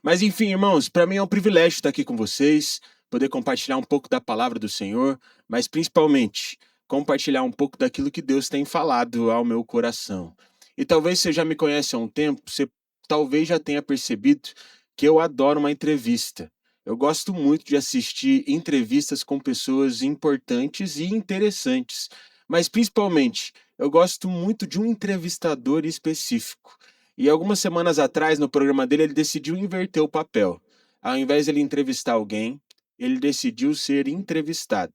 Mas enfim, irmãos, para mim é um privilégio estar aqui com vocês, poder compartilhar um pouco da palavra do Senhor, mas principalmente compartilhar um pouco daquilo que Deus tem falado ao meu coração. E talvez você já me conhece há um tempo, você talvez já tenha percebido que eu adoro uma entrevista. Eu gosto muito de assistir entrevistas com pessoas importantes e interessantes, mas principalmente eu gosto muito de um entrevistador específico. E algumas semanas atrás, no programa dele, ele decidiu inverter o papel. Ao invés de ele entrevistar alguém, ele decidiu ser entrevistado.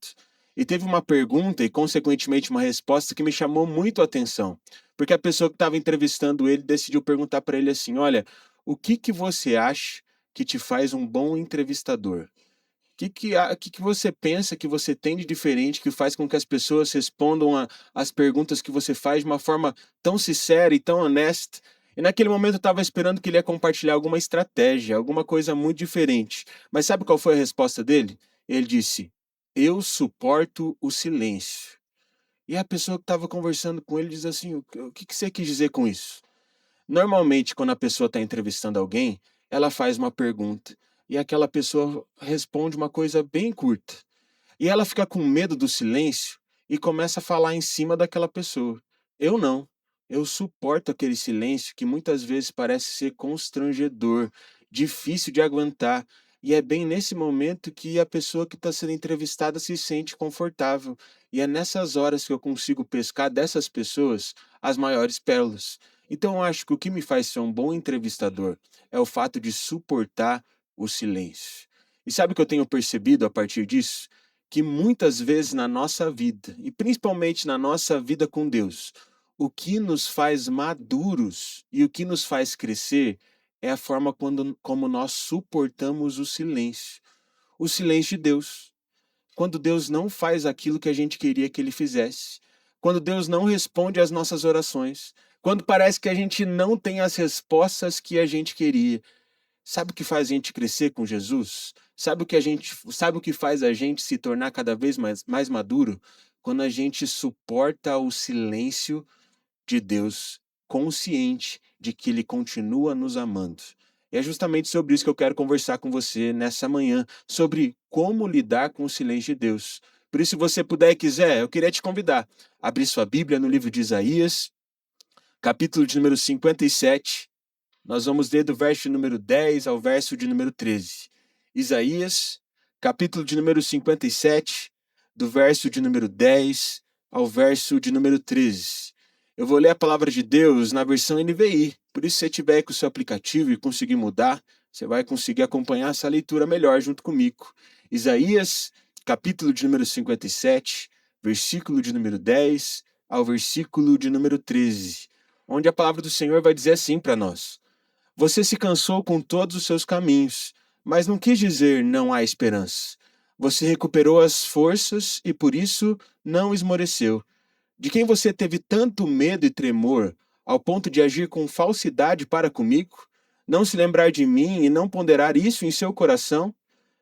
E teve uma pergunta e, consequentemente, uma resposta que me chamou muito a atenção. Porque a pessoa que estava entrevistando ele decidiu perguntar para ele assim: Olha, o que que você acha que te faz um bom entrevistador? O que que você pensa que você tem de diferente que faz com que as pessoas respondam as perguntas que você faz de uma forma tão sincera e tão honesta? E naquele momento eu estava esperando que ele ia compartilhar alguma estratégia, alguma coisa muito diferente. Mas sabe qual foi a resposta dele? Ele disse: Eu suporto o silêncio. E a pessoa que estava conversando com ele diz assim: O que que você quis dizer com isso? Normalmente, quando a pessoa está entrevistando alguém, ela faz uma pergunta e aquela pessoa responde uma coisa bem curta. E ela fica com medo do silêncio e começa a falar em cima daquela pessoa. Eu não. Eu suporto aquele silêncio que muitas vezes parece ser constrangedor, difícil de aguentar. E é bem nesse momento que a pessoa que está sendo entrevistada se sente confortável. E é nessas horas que eu consigo pescar dessas pessoas as maiores pérolas. Então eu acho que o que me faz ser um bom entrevistador é o fato de suportar o silêncio. E sabe o que eu tenho percebido a partir disso? Que muitas vezes na nossa vida, e principalmente na nossa vida com Deus, o que nos faz maduros e o que nos faz crescer é a forma como nós suportamos o silêncio de Deus. Quando Deus não faz aquilo que a gente queria que Ele fizesse, quando Deus não responde às nossas orações, quando parece que a gente não tem as respostas que a gente queria. Sabe o que faz a gente crescer com Jesus? Sabe o que faz a gente se tornar cada vez mais maduro? Quando a gente suporta o silêncio de Deus, consciente de que Ele continua nos amando. E é justamente sobre isso que eu quero conversar com você nessa manhã, sobre como lidar com o silêncio de Deus. Por isso, se você puder e quiser, eu queria te convidar a abrir sua Bíblia no livro de Isaías, capítulo de número 57. Nós vamos ler do verso número 10 ao verso de número 13. Isaías, capítulo de número 57, do verso de número 10 ao verso de número 13. Eu vou ler a palavra de Deus na versão NVI. Por isso, se você tiver com o seu aplicativo e conseguir mudar, você vai conseguir acompanhar essa leitura melhor junto comigo. Isaías, capítulo de número 57, versículo de número 10 ao versículo de número 13, onde a palavra do Senhor vai dizer assim para nós: Você se cansou com todos os seus caminhos, mas não quis dizer não há esperança. Você recuperou as forças e por isso não esmoreceu. De quem você teve tanto medo e tremor, ao ponto de agir com falsidade para comigo? Não se lembrar de mim e não ponderar isso em seu coração?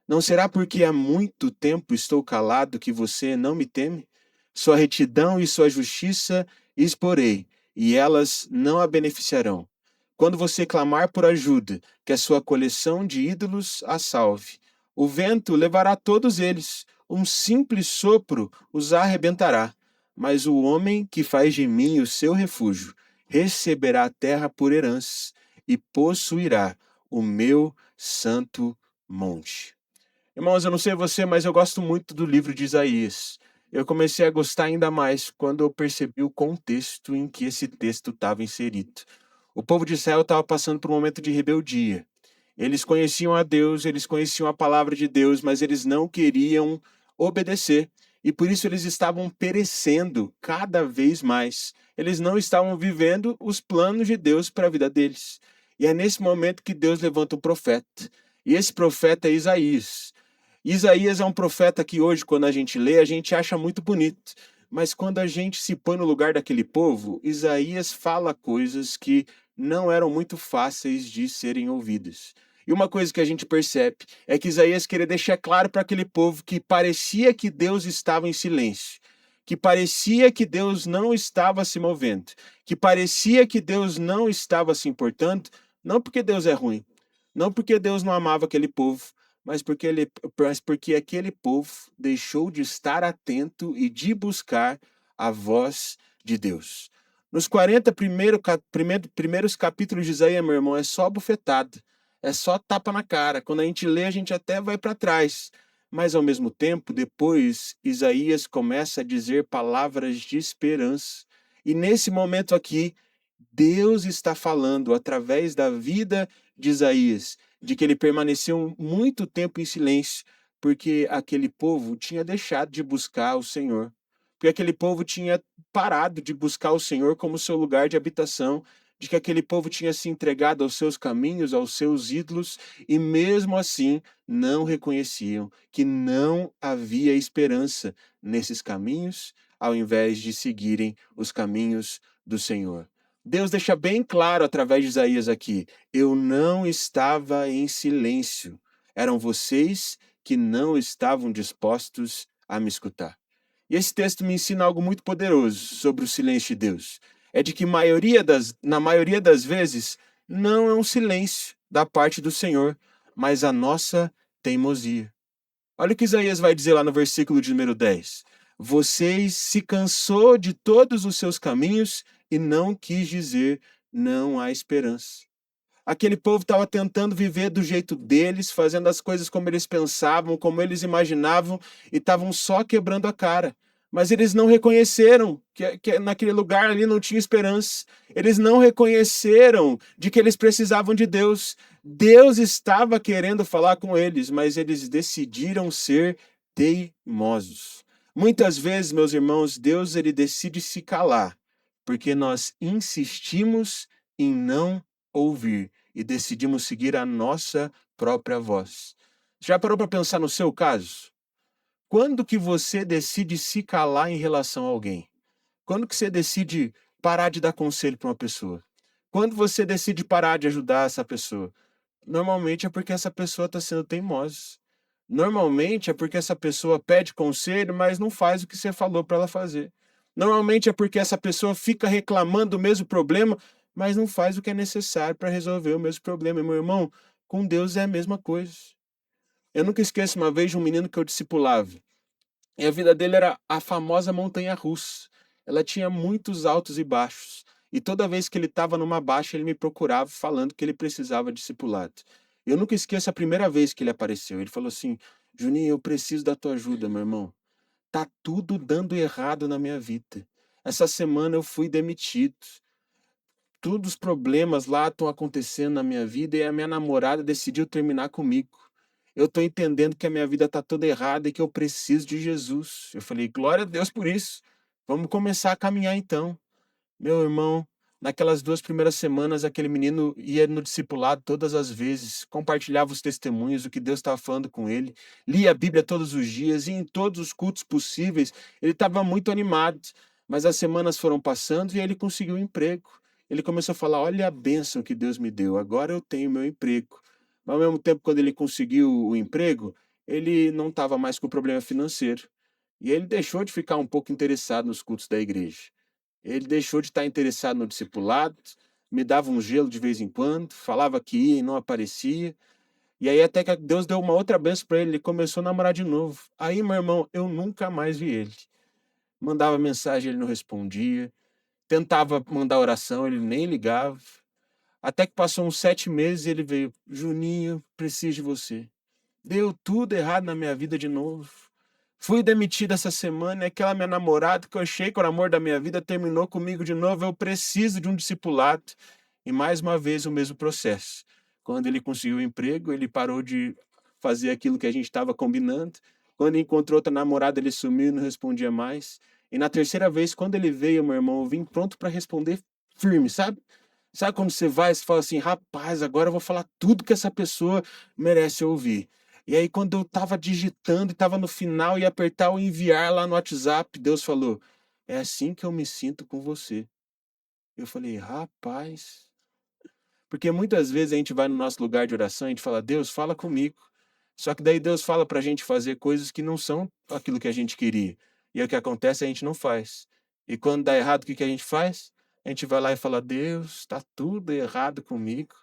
Não será porque há muito tempo estou calado que você não me teme? Sua retidão e sua justiça exporei, e elas não a beneficiarão. Quando você clamar por ajuda, que a sua coleção de ídolos a salve. O vento levará todos eles, um simples sopro os arrebentará. Mas o homem que faz de mim o seu refúgio receberá a terra por herança e possuirá o meu santo monte. Irmãos, eu não sei você, mas eu gosto muito do livro de Isaías. Eu comecei a gostar ainda mais quando eu percebi o contexto em que esse texto estava inserido. O povo de Israel estava passando por um momento de rebeldia. Eles conheciam a Deus, eles conheciam a palavra de Deus, mas eles não queriam obedecer. E por isso eles estavam perecendo cada vez mais. Eles não estavam vivendo os planos de Deus para a vida deles. E é nesse momento que Deus levanta um profeta. E esse profeta é Isaías. Isaías é um profeta que hoje, quando a gente lê, a gente acha muito bonito. Mas quando a gente se põe no lugar daquele povo, Isaías fala coisas que não eram muito fáceis de serem ouvidas. E uma coisa que a gente percebe é que Isaías queria deixar claro para aquele povo que parecia que Deus estava em silêncio, que parecia que Deus não estava se movendo, que parecia que Deus não estava se importando, não porque Deus é ruim, Não porque Deus não amava aquele povo, mas porque aquele povo deixou de estar atento e de buscar a voz de Deus. Nos 40 primeiros capítulos de Isaías, meu irmão, é só bufetada, é só tapa na cara. Quando a gente lê, a gente até vai para trás. Mas, ao mesmo tempo, depois, Isaías começa a dizer palavras de esperança. E nesse momento aqui, Deus está falando através da vida de Isaías, de que ele permaneceu muito tempo em silêncio, porque aquele povo tinha deixado de buscar o Senhor. Porque aquele povo tinha parado de buscar o Senhor como seu lugar de habitação, de que aquele povo tinha se entregado aos seus caminhos, aos seus ídolos, e mesmo assim não reconheciam que não havia esperança nesses caminhos, ao invés de seguirem os caminhos do Senhor. Deus deixa bem claro através de Isaías aqui: eu não estava em silêncio. Eram vocês que não estavam dispostos a me escutar. E esse texto me ensina algo muito poderoso sobre o silêncio de Deus. É de que na maioria das vezes não é um silêncio da parte do Senhor, mas a nossa teimosia. Olha o que Isaías vai dizer lá no versículo de número 10. Vocês se cansou de todos os seus caminhos e não quis dizer não há esperança. Aquele povo estava tentando viver do jeito deles, fazendo as coisas como eles pensavam, como eles imaginavam, e estavam só quebrando a cara. Mas eles não reconheceram que naquele lugar ali não tinha esperança. Eles não reconheceram de que eles precisavam de Deus. Deus estava querendo falar com eles, mas eles decidiram ser teimosos. Muitas vezes, meus irmãos, Deus ele decide se calar, porque nós insistimos em não ouvir e decidimos seguir a nossa própria voz. Já parou para pensar no seu caso? Quando que você decide se calar em relação a alguém? Quando que você decide parar de dar conselho para uma pessoa? Quando você decide parar de ajudar essa pessoa? Normalmente é porque essa pessoa está sendo teimosa. Normalmente é porque essa pessoa pede conselho, mas não faz o que você falou para ela fazer. Normalmente é porque essa pessoa fica reclamando do mesmo problema, mas não faz o que é necessário para resolver o mesmo problema. E, meu irmão, com Deus é a mesma coisa. Eu nunca esqueço uma vez de um menino que eu discipulava. E a vida dele era a famosa montanha-russa. Ela tinha muitos altos e baixos. E toda vez que ele estava numa baixa, ele me procurava falando que ele precisava de discipulado. Eu nunca esqueço a primeira vez que ele apareceu. Ele falou assim: Juninho, eu preciso da tua ajuda, meu irmão. Tá tudo dando errado na minha vida. Essa semana eu fui demitido. Todos os problemas lá estão acontecendo na minha vida e a minha namorada decidiu terminar comigo. Eu estou entendendo que a minha vida está toda errada e que eu preciso de Jesus. Eu falei, glória a Deus por isso. Vamos começar a caminhar então. Meu irmão, naquelas 2 primeiras semanas, aquele menino ia no discipulado todas as vezes, compartilhava os testemunhos, o que Deus estava falando com ele, lia a Bíblia todos os dias e em todos os cultos possíveis. Ele estava muito animado, mas as semanas foram passando e ele conseguiu um emprego. Ele começou a falar: olha a bênção que Deus me deu, agora eu tenho meu emprego. Mas ao mesmo tempo, quando ele conseguiu o emprego, ele não estava mais com problema financeiro. E ele deixou de ficar um pouco interessado nos cultos da igreja. Ele deixou de estar interessado no discipulado, me dava um gelo de vez em quando, falava que ia e não aparecia. E aí até que Deus deu uma outra benção para ele, ele começou a namorar de novo. Aí, meu irmão, eu nunca mais vi ele. Mandava mensagem, ele não respondia. Tentava mandar oração, ele nem ligava. Até que passou uns 7 meses e ele veio: Juninho, preciso de você. Deu tudo errado na minha vida de novo. Fui demitido essa semana e aquela minha namorada que eu achei que era o amor da minha vida terminou comigo de novo. Eu preciso de um discipulado. E mais uma vez o mesmo processo. Quando ele conseguiu o emprego, ele parou de fazer aquilo que a gente estava combinando. Quando encontrou outra namorada, ele sumiu e não respondia mais. E na terceira vez, quando ele veio, meu irmão, eu vim pronto para responder firme, sabe? Sabe quando você vai e fala assim, rapaz, agora eu vou falar tudo que essa pessoa merece ouvir. E aí, quando eu estava digitando e estava no final e apertar o enviar lá no WhatsApp, Deus falou: é assim que eu me sinto com você. Eu falei, rapaz. Porque muitas vezes a gente vai no nosso lugar de oração e a gente fala, Deus, fala comigo. Só que daí Deus fala pra gente fazer coisas que não são aquilo que a gente queria. E aí o que acontece, a gente não faz. E quando dá errado, o que que a gente faz? A gente vai lá e fala, Deus, tá tudo errado comigo.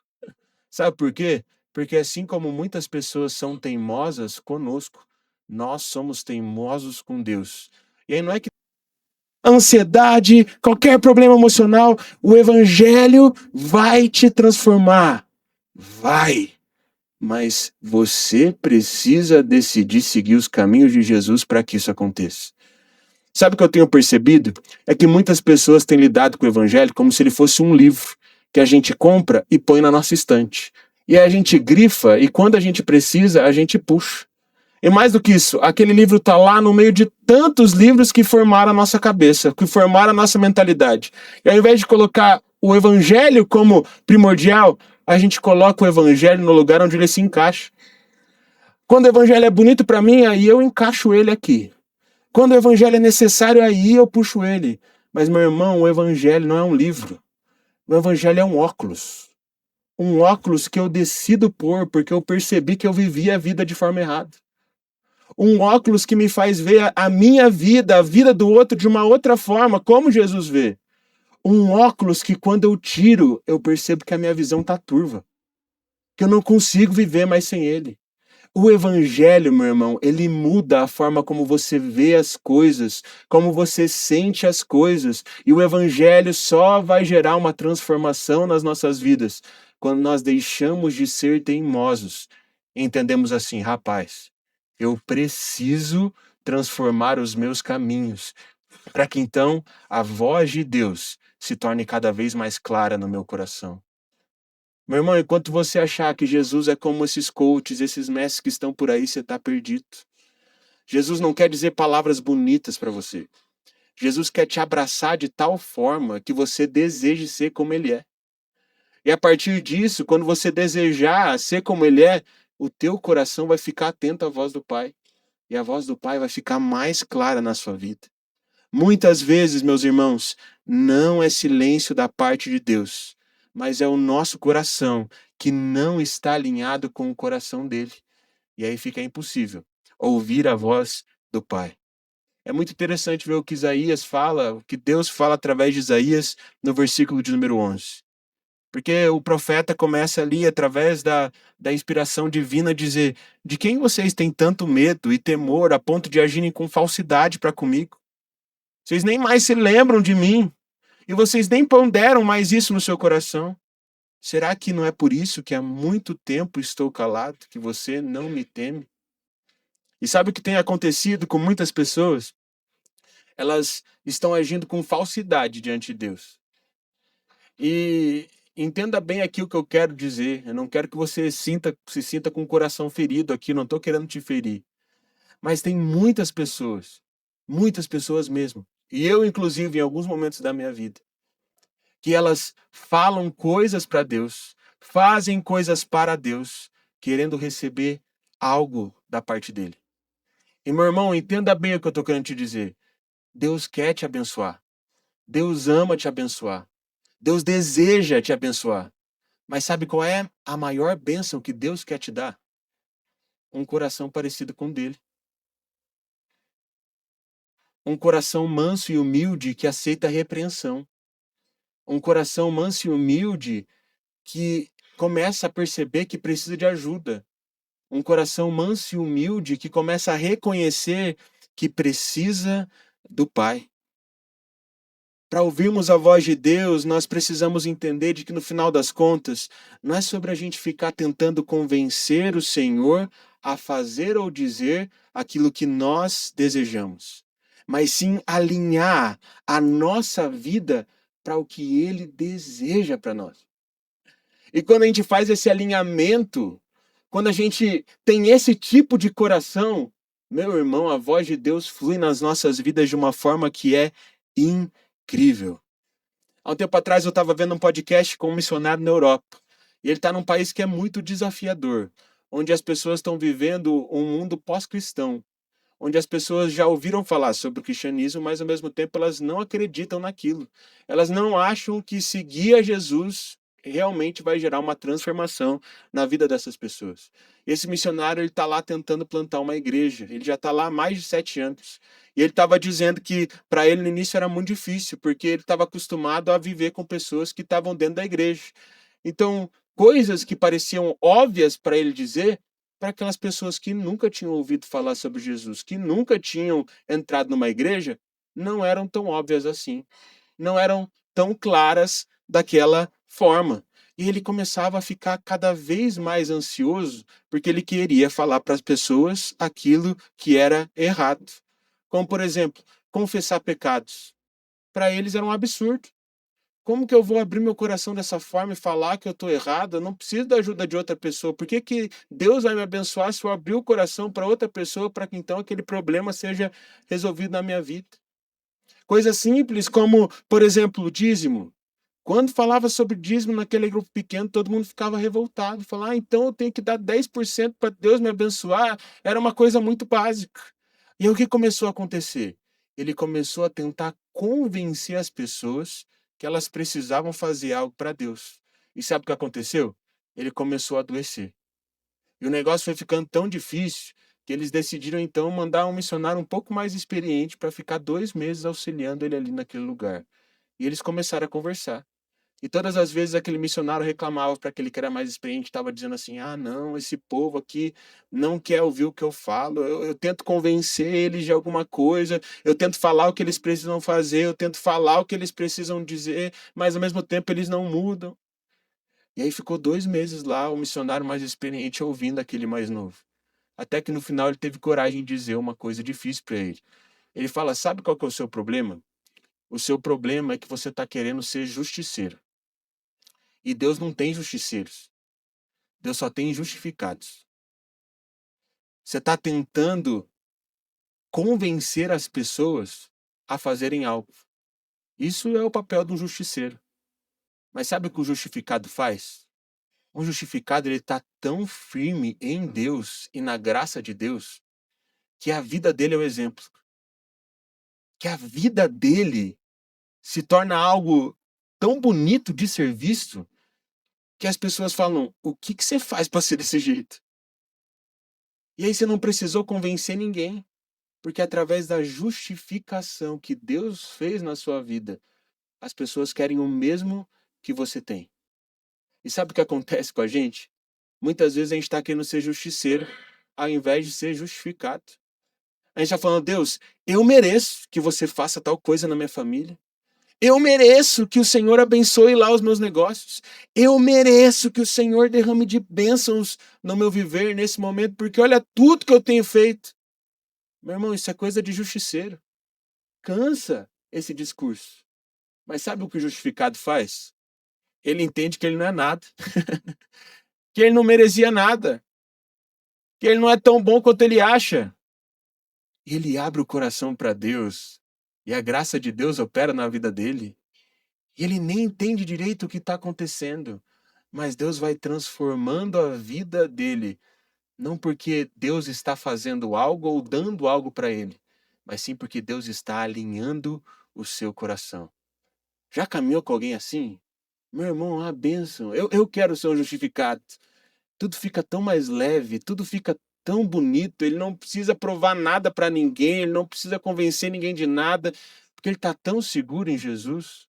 Sabe por quê? Porque assim como muitas pessoas são teimosas conosco, nós somos teimosos com Deus. E aí não é que ansiedade, qualquer problema emocional, o evangelho vai te transformar. Vai. Mas você precisa decidir seguir os caminhos de Jesus para que isso aconteça. Sabe o que eu tenho percebido? É que muitas pessoas têm lidado com o evangelho como se ele fosse um livro que a gente compra e põe na nossa estante. E aí a gente grifa e quando a gente precisa, a gente puxa. E mais do que isso, aquele livro está lá no meio de tantos livros que formaram a nossa cabeça, que formaram a nossa mentalidade. E ao invés de colocar o evangelho como primordial, a gente coloca o evangelho no lugar onde ele se encaixa. Quando o evangelho é bonito para mim, aí eu encaixo ele aqui. Quando o evangelho é necessário, aí eu puxo ele. Mas, meu irmão, o evangelho não é um livro. O evangelho é um óculos. Um óculos que eu decido pôr porque eu percebi que eu vivia a vida de forma errada. Um óculos que me faz ver a minha vida, a vida do outro de uma outra forma, como Jesus vê. Um óculos que quando eu tiro, eu percebo que a minha visão está turva. Que eu não consigo viver mais sem ele. O evangelho, meu irmão, ele muda a forma como você vê as coisas, como você sente as coisas. E o evangelho só vai gerar uma transformação nas nossas vidas quando nós deixamos de ser teimosos. Entendemos assim, rapaz, eu preciso transformar os meus caminhos, para que então a voz de Deus se torne cada vez mais clara no meu coração. Meu irmão, enquanto você achar que Jesus é como esses coaches, esses mestres que estão por aí, você está perdido. Jesus não quer dizer palavras bonitas para você. Jesus quer te abraçar de tal forma que você deseje ser como ele é. E a partir disso, quando você desejar ser como ele é, o teu coração vai ficar atento à voz do Pai. E a voz do Pai vai ficar mais clara na sua vida. Muitas vezes, meus irmãos, não é silêncio da parte de Deus, mas é o nosso coração que não está alinhado com o coração dele. E aí fica impossível ouvir a voz do Pai. É muito interessante ver o que Isaías fala, o que Deus fala através de Isaías no versículo de número 11. Porque o profeta começa ali, através da inspiração divina, a dizer: de quem vocês têm tanto medo e temor a ponto de agirem com falsidade para comigo? Vocês nem mais se lembram de mim. E vocês nem ponderam mais isso no seu coração. Será que não é por isso que há muito tempo estou calado, que você não me teme? E sabe o que tem acontecido com muitas pessoas? Elas estão agindo com falsidade diante de Deus. E entenda bem aqui o que eu quero dizer. Eu não quero que você se sinta com o coração ferido aqui, não estou querendo te ferir. Mas tem muitas pessoas mesmo, e eu inclusive em alguns momentos da minha vida, que elas falam coisas para Deus, fazem coisas para Deus, querendo receber algo da parte dele. E meu irmão, entenda bem o que eu estou querendo te dizer. Deus quer te abençoar. Deus ama te abençoar. Deus deseja te abençoar. Mas sabe qual é a maior bênção que Deus quer te dar? Um coração parecido com o dele. Um coração manso e humilde que aceita a repreensão. Um coração manso e humilde que começa a perceber que precisa de ajuda. Um coração manso e humilde que começa a reconhecer que precisa do Pai. Para ouvirmos a voz de Deus, nós precisamos entender de que no final das contas, não é sobre a gente ficar tentando convencer o Senhor a fazer ou dizer aquilo que nós desejamos, mas sim alinhar a nossa vida para o que Ele deseja para nós. E quando a gente faz esse alinhamento, quando a gente tem esse tipo de coração, meu irmão, a voz de Deus flui nas nossas vidas de uma forma que é incrível. Há um tempo atrás eu estava vendo um podcast com um missionário na Europa. E ele está num país que é muito desafiador, onde as pessoas estão vivendo um mundo pós-cristão, onde as pessoas já ouviram falar sobre o cristianismo, mas ao mesmo tempo elas não acreditam naquilo. Elas não acham que seguir a Jesus realmente vai gerar uma transformação na vida dessas pessoas. Esse missionário, ele está lá tentando plantar uma igreja. Ele já está lá há mais de 7 anos. E ele estava dizendo que para ele no início era muito difícil, porque ele estava acostumado a viver com pessoas que estavam dentro da igreja. Então, coisas que pareciam óbvias para ele dizer, para aquelas pessoas que nunca tinham ouvido falar sobre Jesus, que nunca tinham entrado numa igreja, não eram tão óbvias assim, não eram tão claras daquela forma. E ele começava a ficar cada vez mais ansioso, porque ele queria falar para as pessoas aquilo que era errado. Como, por exemplo, confessar pecados. Para eles era um absurdo. Como que eu vou abrir meu coração dessa forma e falar que eu estou errado? Eu não preciso da ajuda de outra pessoa. Por que que Deus vai me abençoar se eu abrir o coração para outra pessoa para que então aquele problema seja resolvido na minha vida? Coisas simples como, por exemplo, o dízimo. Quando falava sobre dízimo naquele grupo pequeno, todo mundo ficava revoltado. Falar, então eu tenho que dar 10% para Deus me abençoar. Era uma coisa muito básica. E aí o que começou a acontecer? Ele começou a tentar convencer as pessoas que elas precisavam fazer algo para Deus. E sabe o que aconteceu? Ele começou a adoecer. E o negócio foi ficando tão difícil que eles decidiram então mandar um missionário um pouco mais experiente para ficar 2 meses auxiliando ele ali naquele lugar. E eles começaram a conversar. E todas as vezes aquele missionário reclamava para aquele que era mais experiente, estava dizendo assim: ah, não, esse povo aqui não quer ouvir o que eu falo. Eu tento convencer eles de alguma coisa, eu tento falar o que eles precisam fazer, eu tento falar o que eles precisam dizer, mas ao mesmo tempo eles não mudam. E aí ficou 2 meses lá, o missionário mais experiente ouvindo aquele mais novo. Até que no final ele teve coragem de dizer uma coisa difícil para ele. Ele fala: sabe qual que é o seu problema? O seu problema é que você está querendo ser justiceiro. E Deus não tem justiceiros. Deus só tem justificados. Você está tentando convencer as pessoas a fazerem algo. Isso é o papel de um justiceiro. Mas sabe o que o justificado faz? O justificado ele está tão firme em Deus e na graça de Deus que a vida dele é o exemplo. Que a vida dele se torna algo tão bonito de ser visto que as pessoas falam: o que que você faz para ser desse jeito? E aí você não precisou convencer ninguém. Porque através da justificação que Deus fez na sua vida, as pessoas querem o mesmo que você tem. E sabe o que acontece com a gente? Muitas vezes a gente está querendo ser justiceiro, ao invés de ser justificado. A gente está falando: Deus, eu mereço que você faça tal coisa na minha família. Eu mereço que o Senhor abençoe lá os meus negócios. Eu mereço que o Senhor derrame de bênçãos no meu viver nesse momento, porque olha tudo que eu tenho feito. Meu irmão, isso é coisa de justiceiro. Cansa esse discurso. Mas sabe o que o justificado faz? Ele entende que ele não é nada, que ele não merecia nada, que ele não é tão bom quanto ele acha. E ele abre o coração para Deus, e a graça de Deus opera na vida dele. E ele nem entende direito o que está acontecendo, mas Deus vai transformando a vida dele, não porque Deus está fazendo algo ou dando algo para ele, mas sim porque Deus está alinhando o seu coração. Já caminhou com alguém assim? Meu irmão, é uma bênção. Eu quero ser um justificado. Tudo fica tão mais leve, tudo fica tão bonito. Ele não precisa provar nada para ninguém, ele não precisa convencer ninguém de nada, porque ele está tão seguro em Jesus.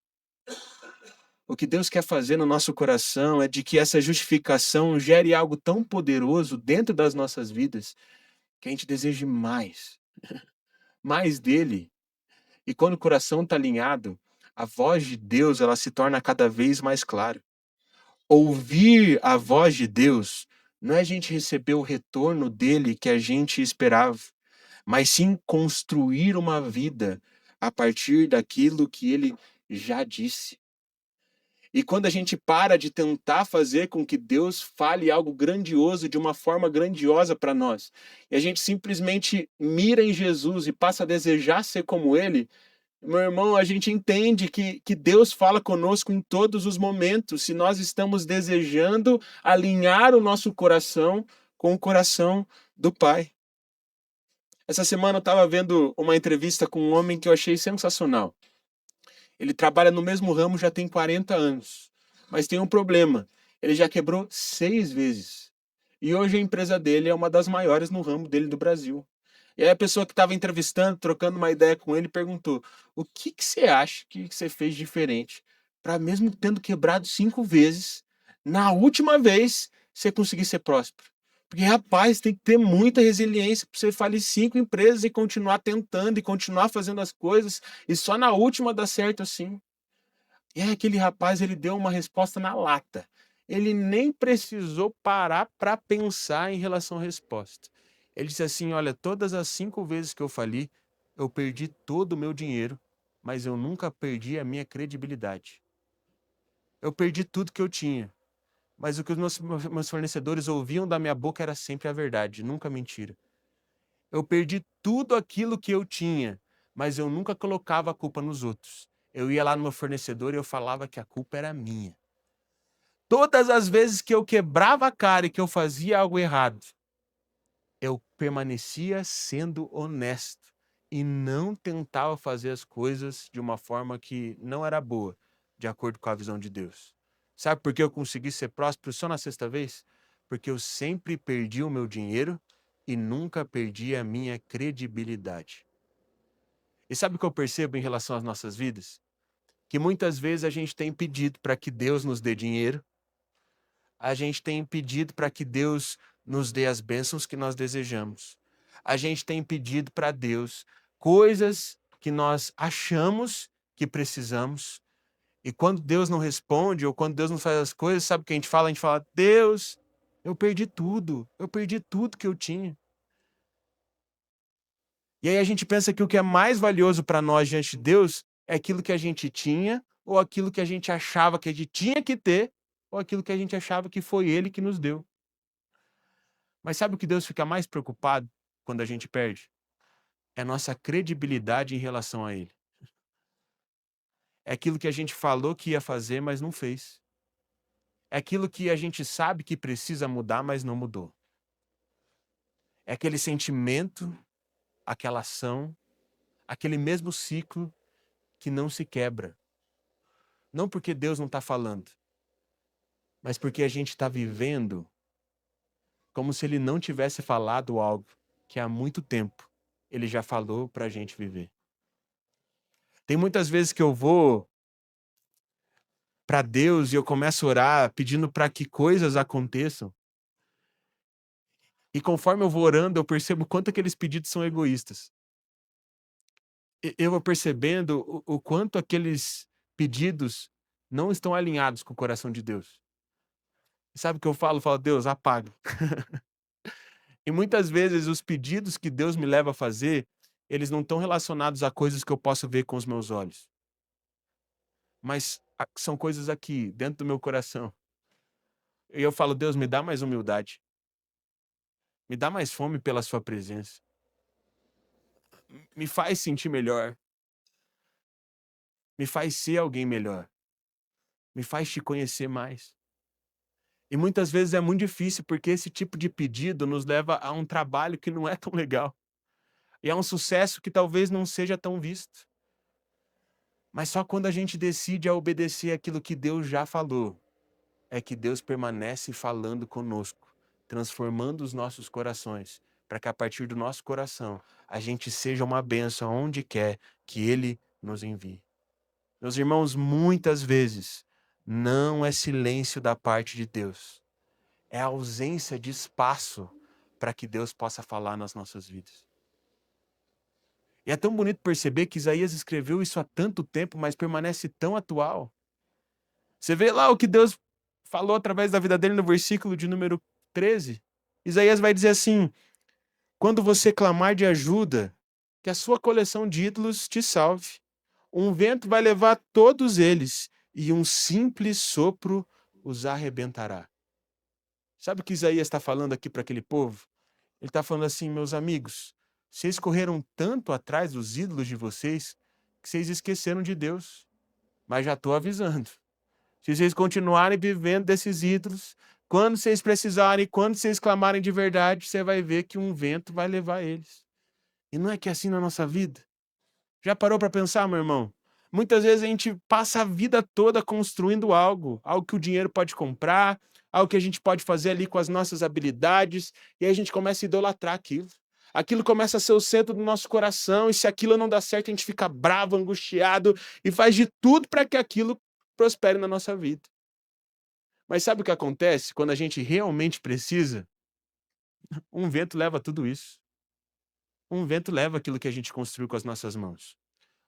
O que Deus quer fazer no nosso coração é de que essa justificação gere algo tão poderoso dentro das nossas vidas que a gente deseje mais, mais dele. E quando o coração está alinhado, a voz de Deus ela se torna cada vez mais clara. Ouvir a voz de Deus não é a gente receber o retorno dele que a gente esperava, mas sim construir uma vida a partir daquilo que ele já disse. E quando a gente para de tentar fazer com que Deus fale algo grandioso de uma forma grandiosa para nós, e a gente simplesmente mira em Jesus e passa a desejar ser como ele, meu irmão, a gente entende que Deus fala conosco em todos os momentos, se nós estamos desejando alinhar o nosso coração com o coração do Pai. Essa semana eu estava vendo uma entrevista com um homem que eu achei sensacional. Ele trabalha no mesmo ramo já tem 40 anos, mas tem um problema. Ele já quebrou 6 vezes. E hoje a empresa dele é uma das maiores no ramo dele do Brasil. E aí a pessoa que estava entrevistando, trocando uma ideia com ele, perguntou: o que que você acha que você fez diferente para mesmo tendo quebrado 5 vezes, na última vez você conseguir ser próspero. Porque, rapaz, tem que ter muita resiliência para você falir 5 empresas e continuar tentando e continuar fazendo as coisas, e só na última dar certo assim. E aí aquele rapaz, ele deu uma resposta na lata. Ele nem precisou parar para pensar em relação à resposta. Ele disse assim: "Olha, todas as 5 vezes que eu fali, eu perdi todo o meu dinheiro, mas eu nunca perdi a minha credibilidade. Eu perdi tudo que eu tinha, mas o que os meus fornecedores ouviam da minha boca era sempre a verdade, nunca mentira. Eu perdi tudo aquilo que eu tinha, mas eu nunca colocava a culpa nos outros. Eu ia lá no meu fornecedor e eu falava que a culpa era minha. Todas as vezes que eu quebrava a cara e que eu fazia algo errado, eu permanecia sendo honesto e não tentava fazer as coisas de uma forma que não era boa, de acordo com a visão de Deus. Sabe por que eu consegui ser próspero só na sexta vez? Porque eu sempre perdi o meu dinheiro e nunca perdi a minha credibilidade. E sabe o que eu percebo em relação às nossas vidas? Que muitas vezes a gente tem pedido para que Deus nos dê dinheiro, a gente tem pedido para que Deus nos dê as bênçãos que nós desejamos. A gente tem pedido para Deus coisas que nós achamos que precisamos. E quando Deus não responde, ou quando Deus não faz as coisas, sabe o que a gente fala? A gente fala: Deus, eu perdi tudo que eu tinha. E aí a gente pensa que o que é mais valioso para nós diante de Deus é aquilo que a gente tinha, ou aquilo que a gente achava que a gente tinha que ter, ou aquilo que a gente achava que foi Ele que nos deu. Mas sabe o que Deus fica mais preocupado quando a gente perde? É a nossa credibilidade em relação a Ele. É aquilo que a gente falou que ia fazer, mas não fez. É aquilo que a gente sabe que precisa mudar, mas não mudou. É aquele sentimento, aquela ação, aquele mesmo ciclo que não se quebra. Não porque Deus não está falando, mas porque a gente está vivendo como se Ele não tivesse falado algo que há muito tempo Ele já falou para a gente viver. Tem muitas vezes que eu vou para Deus e eu começo a orar pedindo para que coisas aconteçam. E conforme eu vou orando, eu percebo quanto aqueles pedidos são egoístas. Eu vou percebendo o quanto aqueles pedidos não estão alinhados com o coração de Deus. E sabe o que eu falo? Eu falo: Deus, apaga. E muitas vezes os pedidos que Deus me leva a fazer, eles não estão relacionados a coisas que eu posso ver com os meus olhos. Mas são coisas aqui, dentro do meu coração. E eu falo: Deus, me dá mais humildade. Me dá mais fome pela sua presença. Me faz sentir melhor. Me faz ser alguém melhor. Me faz te conhecer mais. E muitas vezes é muito difícil, porque esse tipo de pedido nos leva a um trabalho que não é tão legal. E a um sucesso que talvez não seja tão visto. Mas só quando a gente decide a obedecer aquilo que Deus já falou, é que Deus permanece falando conosco, transformando os nossos corações, para que a partir do nosso coração a gente seja uma bênção aonde quer que Ele nos envie. Meus irmãos, muitas vezes não é silêncio da parte de Deus, é a ausência de espaço para que Deus possa falar nas nossas vidas. E é tão bonito perceber que Isaías escreveu isso há tanto tempo, mas permanece tão atual. Você vê lá o que Deus falou através da vida dele no versículo de número 13. Isaías vai dizer assim: quando você clamar de ajuda, que a sua coleção de ídolos te salve. Um vento vai levar todos eles, e um simples sopro os arrebentará. Sabe o que Isaías está falando aqui para aquele povo? Ele está falando assim: meus amigos, vocês correram tanto atrás dos ídolos de vocês, que vocês esqueceram de Deus. Mas já estou avisando. Se vocês continuarem vivendo desses ídolos, quando vocês precisarem, quando vocês clamarem de verdade, você vai ver que um vento vai levar eles. E não é que é assim na nossa vida? Já parou para pensar, meu irmão? Muitas vezes a gente passa a vida toda construindo algo que o dinheiro pode comprar, algo que a gente pode fazer ali com as nossas habilidades, e aí a gente começa a idolatrar aquilo. Aquilo começa a ser o centro do nosso coração, e se aquilo não dá certo, a gente fica bravo, angustiado, e faz de tudo para que aquilo prospere na nossa vida. Mas sabe o que acontece quando a gente realmente precisa? Um vento leva tudo isso. Um vento leva aquilo que a gente construiu com as nossas mãos.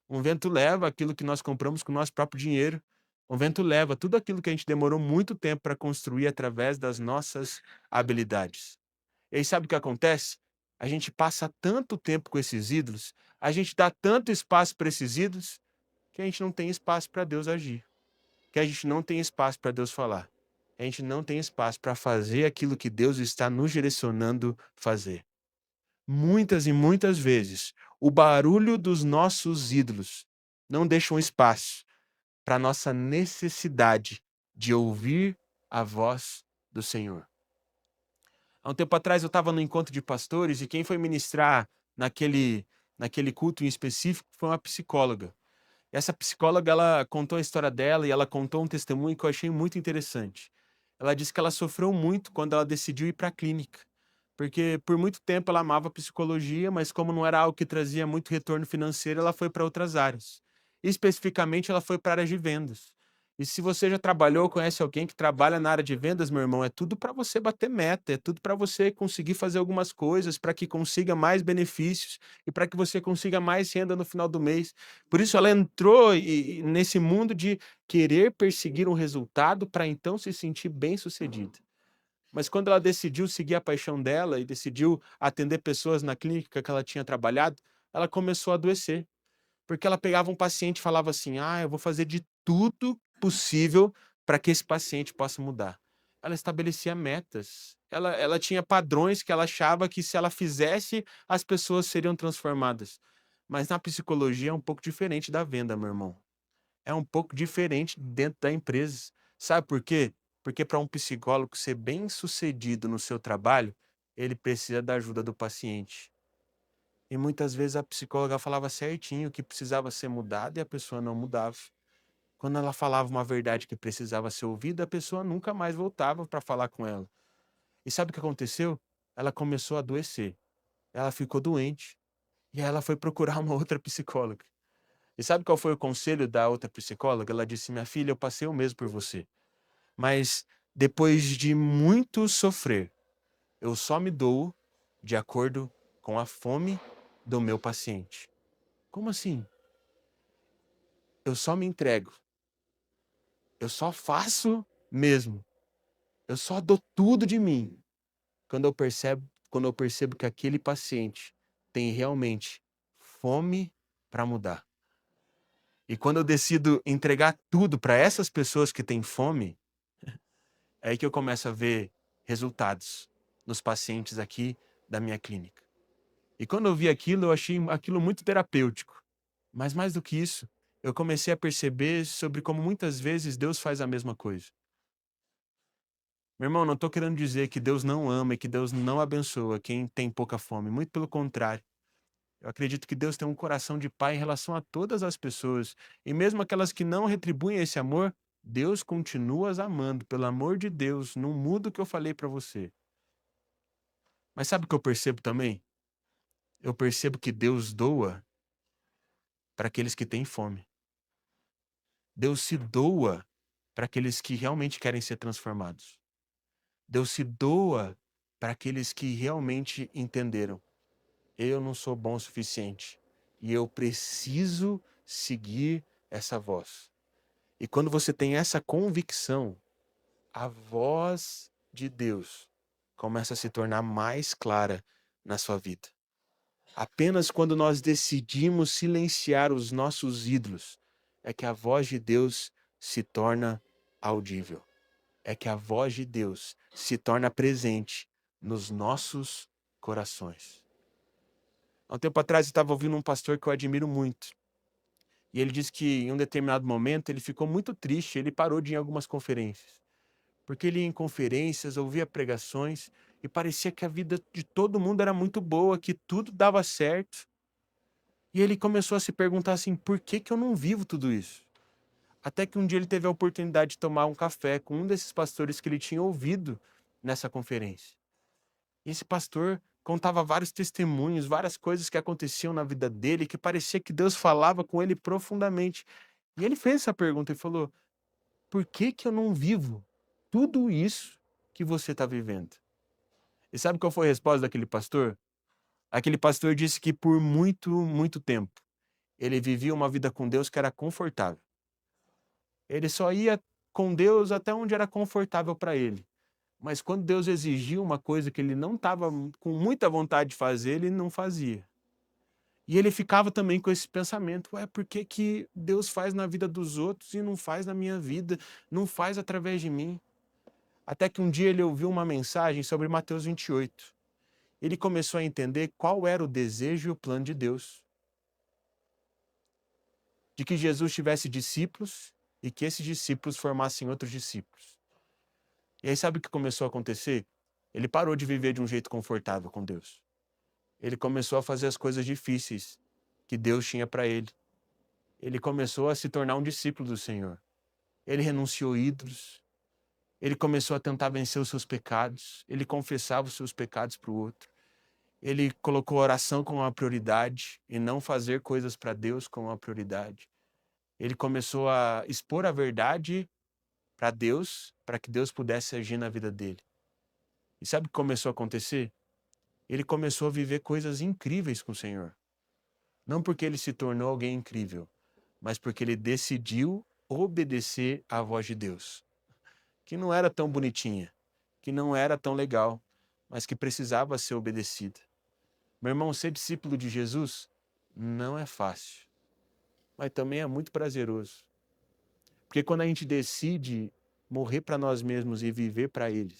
Um vento leva aquilo que nós compramos com o nosso próprio dinheiro. Um vento leva tudo aquilo que a gente demorou muito tempo para construir através das nossas habilidades. E aí sabe o que acontece? A gente passa tanto tempo com esses ídolos, a gente dá tanto espaço para esses ídolos, que a gente não tem espaço para Deus agir, que a gente não tem espaço para Deus falar. A gente não tem espaço para fazer aquilo que Deus está nos direcionando fazer. Muitas e muitas vezes, o barulho dos nossos ídolos não deixa um espaço para nossa necessidade de ouvir a voz do Senhor. Há um tempo atrás eu estava no encontro de pastores e quem foi ministrar naquele culto em específico foi uma psicóloga. Essa psicóloga, ela contou a história dela e ela contou um testemunho que eu achei muito interessante. Ela disse que ela sofreu muito quando ela decidiu ir para a clínica, porque por muito tempo ela amava psicologia, mas como não era algo que trazia muito retorno financeiro, ela foi para outras áreas. Especificamente, ela foi para a área de vendas. E se você já trabalhou, conhece alguém que trabalha na área de vendas, meu irmão, é tudo para você bater meta, é tudo para você conseguir fazer algumas coisas, para que consiga mais benefícios e para que você consiga mais renda no final do mês. Por isso ela entrou nesse mundo de querer perseguir um resultado para então se sentir bem-sucedida. Mas quando ela decidiu seguir a paixão dela e decidiu atender pessoas na clínica que ela tinha trabalhado, ela começou a adoecer. Porque ela pegava um paciente e falava assim: "Ah, eu vou fazer de tudo possível para que esse paciente possa mudar". Ela estabelecia metas. Ela tinha padrões que ela achava que se ela fizesse, as pessoas seriam transformadas. Mas na psicologia é um pouco diferente da venda, meu irmão. É um pouco diferente dentro da empresa. Sabe por quê? Porque para um psicólogo ser bem-sucedido no seu trabalho, ele precisa da ajuda do paciente. E muitas vezes a psicóloga falava certinho o que precisava ser mudado e a pessoa não mudava. Quando ela falava uma verdade que precisava ser ouvida, a pessoa nunca mais voltava para falar com ela. E sabe o que aconteceu? Ela começou a adoecer. Ela ficou doente. E aí ela foi procurar uma outra psicóloga. E sabe qual foi o conselho da outra psicóloga? Ela disse: "Minha filha, eu passei o mesmo por você. Mas depois de muito sofrer, eu só me dou de acordo com a fome do meu paciente". Como assim? Eu só me entrego. Eu só faço mesmo. Eu só dou tudo de mim quando eu percebo que aquele paciente tem realmente fome para mudar. E quando eu decido entregar tudo para essas pessoas que têm fome, é aí que eu começo a ver resultados nos pacientes aqui da minha clínica. E quando eu vi aquilo, eu achei aquilo muito terapêutico. Mas mais do que isso, eu comecei a perceber sobre como muitas vezes Deus faz a mesma coisa. Meu irmão, não estou querendo dizer que Deus não ama e que Deus não abençoa quem tem pouca fome. Muito pelo contrário. Eu acredito que Deus tem um coração de pai em relação a todas as pessoas. E mesmo aquelas que não retribuem esse amor, Deus continua as amando. Pelo amor de Deus, não muda o que eu falei para você. Mas sabe o que eu percebo também? Eu percebo que Deus doa para aqueles que têm fome. Deus se doa para aqueles que realmente querem ser transformados. Deus se doa para aqueles que realmente entenderam. Eu não sou bom o suficiente e eu preciso seguir essa voz. E quando você tem essa convicção, a voz de Deus começa a se tornar mais clara na sua vida. Apenas quando nós decidimos silenciar os nossos ídolos é que a voz de Deus se torna audível. É que a voz de Deus se torna presente nos nossos corações. Há um tempo atrás eu estava ouvindo um pastor que eu admiro muito. E ele disse que em um determinado momento ele ficou muito triste, ele parou de ir em algumas conferências. Porque ele ia em conferências, ouvia pregações e parecia que a vida de todo mundo era muito boa, que tudo dava certo. E ele começou a se perguntar assim, por que que eu não vivo tudo isso? Até que um dia ele teve a oportunidade de tomar um café com um desses pastores que ele tinha ouvido nessa conferência. E esse pastor contava vários testemunhos, várias coisas que aconteciam na vida dele, que parecia que Deus falava com ele profundamente. E ele fez essa pergunta e falou: por que que eu não vivo tudo isso que você está vivendo. E sabe qual foi a resposta daquele pastor? Aquele pastor disse que por muito, muito tempo ele vivia uma vida com Deus que era confortável. Ele só ia com Deus até onde era confortável para ele. Mas quando Deus exigia uma coisa que ele não estava com muita vontade de fazer, ele não fazia. E ele ficava também com esse pensamento: ué, por que que Deus faz na vida dos outros e não faz na minha vida? Não faz através de mim? Até que um dia ele ouviu uma mensagem sobre Mateus 28. Ele começou a entender qual era o desejo e o plano de Deus. De que Jesus tivesse discípulos e que esses discípulos formassem outros discípulos. E aí sabe o que começou a acontecer? Ele parou de viver de um jeito confortável com Deus. Ele começou a fazer as coisas difíceis que Deus tinha para ele. Ele começou a se tornar um discípulo do Senhor. Ele renunciou ídolos. Ele começou a tentar vencer os seus pecados. Ele confessava os seus pecados para o outro. Ele colocou a oração como uma prioridade e não fazer coisas para Deus como uma prioridade. Ele começou a expor a verdade para Deus, para que Deus pudesse agir na vida dele. E sabe o que começou a acontecer? Ele começou a viver coisas incríveis com o Senhor. Não porque ele se tornou alguém incrível, mas porque ele decidiu obedecer à voz de Deus, que não era tão bonitinha, que não era tão legal, mas que precisava ser obedecida. Meu irmão, ser discípulo de Jesus não é fácil, mas também é muito prazeroso. Porque quando a gente decide morrer para nós mesmos e viver para Ele,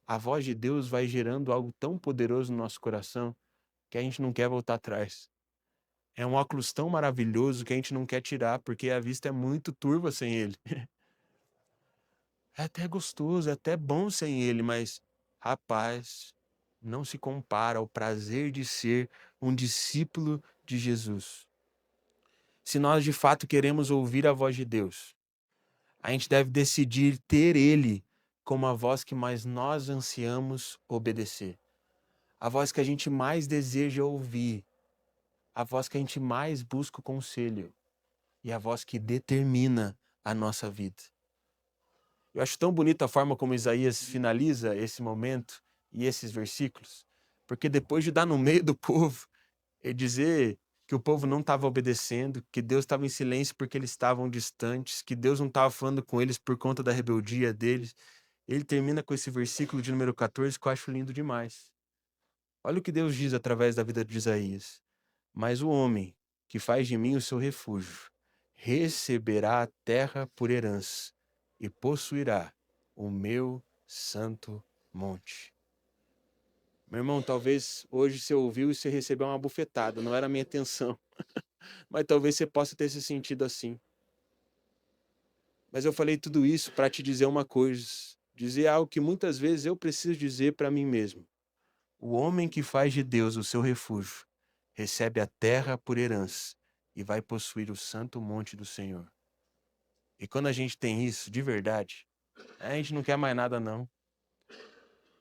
a voz de Deus vai gerando algo tão poderoso no nosso coração que a gente não quer voltar atrás. É um óculos tão maravilhoso que a gente não quer tirar, porque a vista é muito turva sem ele. É até gostoso, é até bom sem ele, mas, rapaz, não se compara ao prazer de ser um discípulo de Jesus. Se nós de fato queremos ouvir a voz de Deus, a gente deve decidir ter Ele como a voz que mais nós ansiamos obedecer. A voz que a gente mais deseja ouvir. A voz que a gente mais busca o conselho. E a voz que determina a nossa vida. Eu acho tão bonita a forma como Isaías finaliza esse momento e esses versículos, porque depois de dar no meio do povo e dizer que o povo não estava obedecendo, que Deus estava em silêncio porque eles estavam distantes, que Deus não estava falando com eles por conta da rebeldia deles, ele termina com esse versículo de número 14 que eu acho lindo demais. Olha o que Deus diz através da vida de Isaías. Mas o homem que faz de mim o seu refúgio receberá a terra por herança e possuirá o meu santo monte. Meu irmão, talvez hoje você ouviu e você recebeu uma bufetada, não era a minha intenção, mas talvez você possa ter se sentido assim. Mas eu falei tudo isso para te dizer uma coisa, dizer algo que muitas vezes eu preciso dizer para mim mesmo. O homem que faz de Deus o seu refúgio recebe a terra por herança e vai possuir o santo monte do Senhor. E quando a gente tem isso de verdade, a gente não quer mais nada não.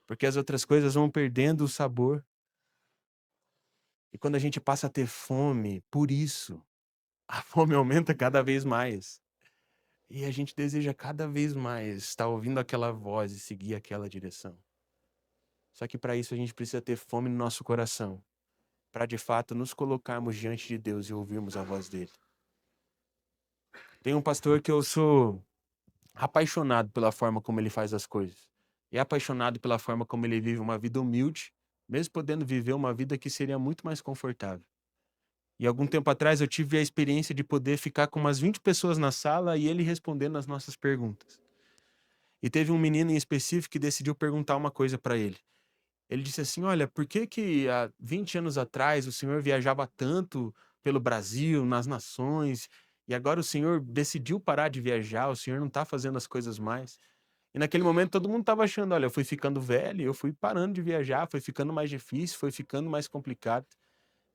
Porque as outras coisas vão perdendo o sabor. E quando a gente passa a ter fome por isso, a fome aumenta cada vez mais. E a gente deseja cada vez mais estar ouvindo aquela voz e seguir aquela direção. Só que para isso a gente precisa ter fome no nosso coração, para de fato nos colocarmos diante de Deus e ouvirmos a voz dele. Tem um pastor que eu sou apaixonado pela forma como ele faz as coisas. E apaixonado pela forma como ele vive uma vida humilde, mesmo podendo viver uma vida que seria muito mais confortável. E algum tempo atrás eu tive a experiência de poder ficar com umas 20 pessoas na sala e ele respondendo as nossas perguntas. E teve um menino em específico que decidiu perguntar uma coisa para ele. Ele disse assim: olha, por que que há 20 anos atrás o senhor viajava tanto pelo Brasil, nas nações, e agora o senhor decidiu parar de viajar, o senhor não está fazendo as coisas mais? E naquele momento todo mundo estava achando: olha, eu fui ficando velho, eu fui parando de viajar, foi ficando mais difícil, foi ficando mais complicado.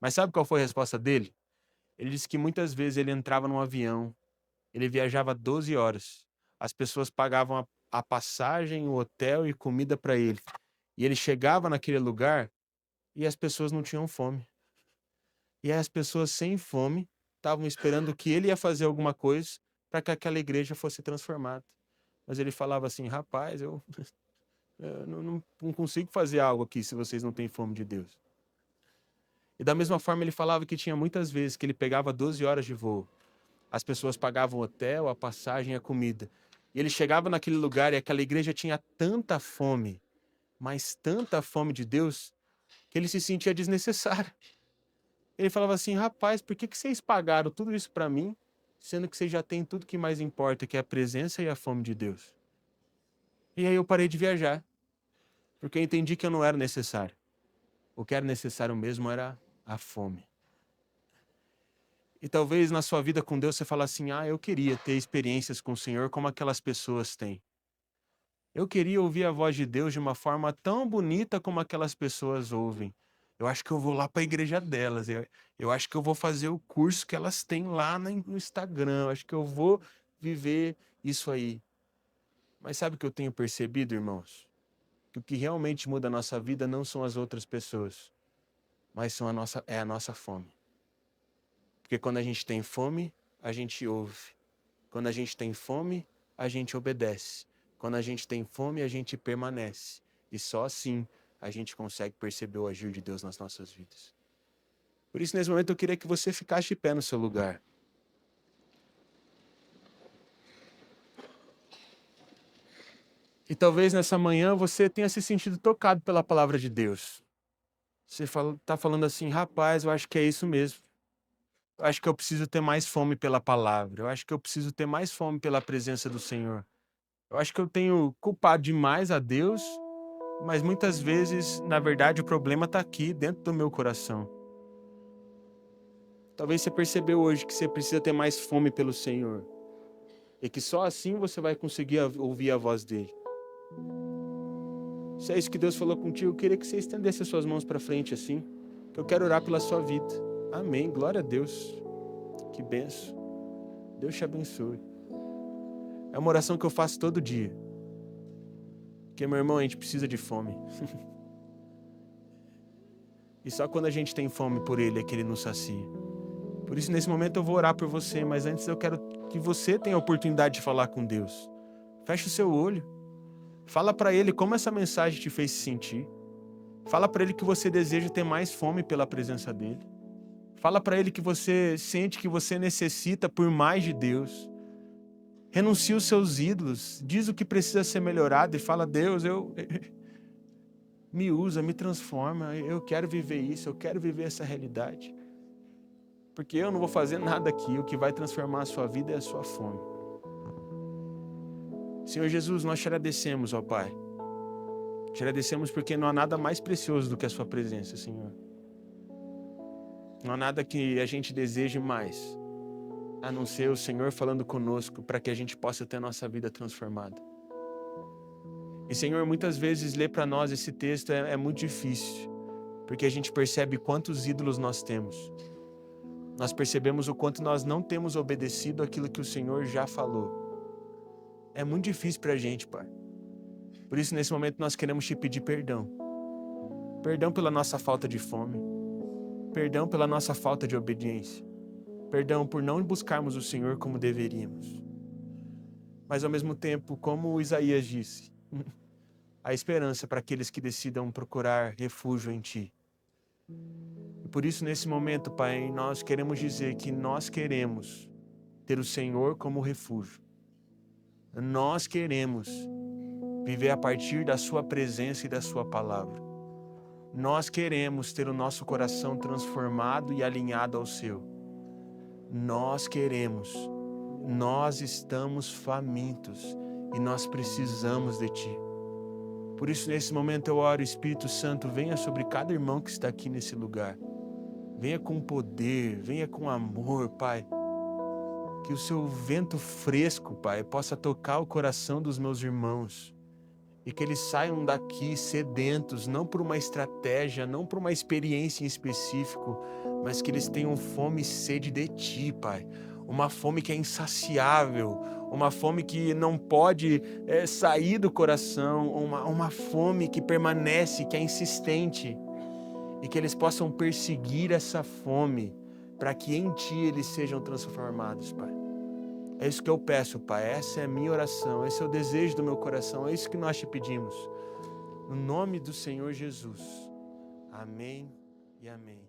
Mas sabe qual foi a resposta dele? Ele disse que muitas vezes ele entrava num avião, ele viajava 12 horas. As pessoas pagavam a passagem, o hotel e comida para ele. E ele chegava naquele lugar e as pessoas não tinham fome. E aí as pessoas sem fome estavam esperando que ele ia fazer alguma coisa para que aquela igreja fosse transformada. Mas ele falava assim, rapaz, eu não consigo fazer algo aqui se vocês não têm fome de Deus. E da mesma forma ele falava que tinha muitas vezes que ele pegava 12 horas de voo. As pessoas pagavam o hotel, a passagem e a comida. E ele chegava naquele lugar e aquela igreja tinha tanta fome, mas tanta fome de Deus, que ele se sentia desnecessário. Ele falava assim, rapaz, por que vocês pagaram tudo isso para mim, sendo que vocês já têm tudo que mais importa, que é a presença e a fome de Deus? E aí eu parei de viajar, porque eu entendi que eu não era necessário. O que era necessário mesmo era a fome. E talvez na sua vida com Deus você fale assim, eu queria ter experiências com o Senhor como aquelas pessoas têm. Eu queria ouvir a voz de Deus de uma forma tão bonita como aquelas pessoas ouvem. Eu acho que eu vou lá para a igreja delas. Eu acho que eu vou fazer o curso que elas têm lá no Instagram. Eu acho que eu vou viver isso aí. Mas sabe o que eu tenho percebido, irmãos? Que o que realmente muda a nossa vida não são as outras pessoas, mas é a nossa fome. Porque quando a gente tem fome, a gente ouve. Quando a gente tem fome, a gente obedece. Quando a gente tem fome, a gente permanece. E só assim a gente consegue perceber o agir de Deus nas nossas vidas. Por isso, nesse momento, eu queria que você ficasse de pé no seu lugar. E talvez nessa manhã você tenha se sentido tocado pela palavra de Deus. Você está falando assim, rapaz, eu acho que é isso mesmo. Eu acho que eu preciso ter mais fome pela palavra. Eu acho que eu preciso ter mais fome pela presença do Senhor. Eu acho que eu tenho culpado demais a Deus, mas muitas vezes, na verdade, o problema está aqui, dentro do meu coração. Talvez você percebeu hoje que você precisa ter mais fome pelo Senhor. E que só assim você vai conseguir ouvir a voz dele. Se é isso que Deus falou contigo, eu queria que você estendesse as suas mãos para frente assim. Que eu quero orar pela sua vida. Amém. Glória a Deus. Que benção. Deus te abençoe. É uma oração que eu faço todo dia. Porque, meu irmão, a gente precisa de fome. E só quando a gente tem fome por Ele é que Ele nos sacia. Por isso, nesse momento, eu vou orar por você, mas antes eu quero que você tenha a oportunidade de falar com Deus. Feche o seu olho. Fala para Ele como essa mensagem te fez se sentir. Fala para Ele que você deseja ter mais fome pela presença dEle. Fala para Ele que você sente que você necessita por mais de Deus. Renuncia os seus ídolos. Diz o que precisa ser melhorado e fala, Deus, me usa, me transforma. Eu quero viver isso, eu quero viver essa realidade. Porque eu não vou fazer nada aqui. O que vai transformar a sua vida é a sua fome. Senhor Jesus, nós te agradecemos, ó Pai. Te agradecemos porque não há nada mais precioso do que a sua presença, Senhor. Não há nada que a gente deseje mais, a não ser o Senhor falando conosco para que a gente possa ter a nossa vida transformada. E, Senhor, muitas vezes ler para nós esse texto é muito difícil, porque a gente percebe quantos ídolos nós temos. Nós percebemos o quanto nós não temos obedecido aquilo que o Senhor já falou. É muito difícil para a gente, Pai. Por isso, nesse momento, nós queremos te pedir perdão. Perdão pela nossa falta de fome. Perdão pela nossa falta de obediência. Perdão por não buscarmos o Senhor como deveríamos. Mas, ao mesmo tempo, como Isaías disse, há esperança para aqueles que decidam procurar refúgio em Ti. E por isso, nesse momento, Pai, nós queremos dizer que nós queremos ter o Senhor como refúgio. Nós queremos viver a partir da Sua presença e da Sua palavra. Nós queremos ter o nosso coração transformado e alinhado ao Seu. Nós queremos, nós estamos famintos e nós precisamos de Ti. Por isso, nesse momento eu oro, Espírito Santo, venha sobre cada irmão que está aqui nesse lugar. Venha com poder, venha com amor, Pai. Que o Seu vento fresco, Pai, possa tocar o coração dos meus irmãos. E que eles saiam daqui sedentos, não por uma estratégia, não por uma experiência em específico, mas que eles tenham fome e sede de Ti, Pai. Uma fome que é insaciável, uma fome que não pode sair do coração, uma fome que permanece, que é insistente. E que eles possam perseguir essa fome, para que em Ti eles sejam transformados, Pai. É isso que eu peço, Pai. Essa é a minha oração, esse é o desejo do meu coração, é isso que nós te pedimos. No nome do Senhor Jesus. Amém e amém.